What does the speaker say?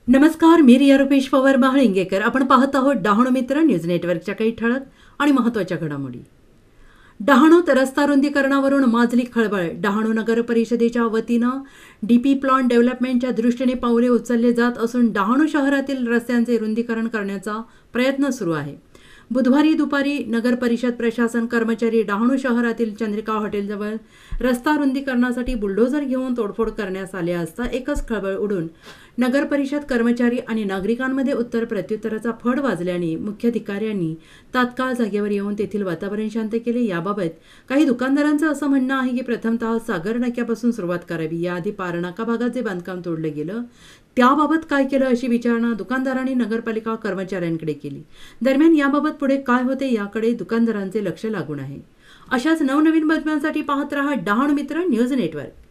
नमस्कार, मी रिया रुपेश पवार महाळिंगेकर. आपण पाहत आहोत डहाणू मित्र न्यूज नेटवर्कच्या काही ठळक आणि महत्त्वाच्या घडामोडी. डहाणूत रस्ता रुंदीकरणावरून माजली खळबळ. डहाणू नगर परिषदेच्या वतीनं डीपी प्लॉन डेव्हलपमेंटच्या दृष्टीने पावले उचलले जात असून डहाणू शहरातील रस्त्यांचे रुंदीकरण करण्याचा प्रयत्न सुरू आहे. बुधवारी दुपारी नगर परिषद प्रशासन कर्मचारी डहाणू शहरातील चंद्रिका हॉटेलजवळ रस्ता रुंदीकरणासाठी बुलडोझर घेऊन तोडफोड करण्यास आले असता एकच खळबळ उडून नगर परिषद कर्मचारी आणि नागरिकांमध्ये उत्तर प्रत्युत्तराचा फड वाजल्याने मुख्याधिकाऱ्यांनी तात्काळ जागेवर येऊन तेथील वातावरण शांत केले. याबाबत काही दुकानदारांचं असं म्हणणं आहे की प्रथमतः सागर नाक्यापासून सुरुवात करावी. याआधी पारनाका भागात जे बांधकाम तोडलं गेलं त्याबाबत काय केलं अशी विचारणा दुकानदारांनी नगरपालिका कर्मचाऱ्यांकडे केली. दरम्यान याबाबत पुढे काय होते याकडे दुकानदारांचे लक्ष लागून आहे. अशाच नवनवीन बातम्यांसाठी पाहत रहा डहाणू मित्र न्यूज नेटवर्क.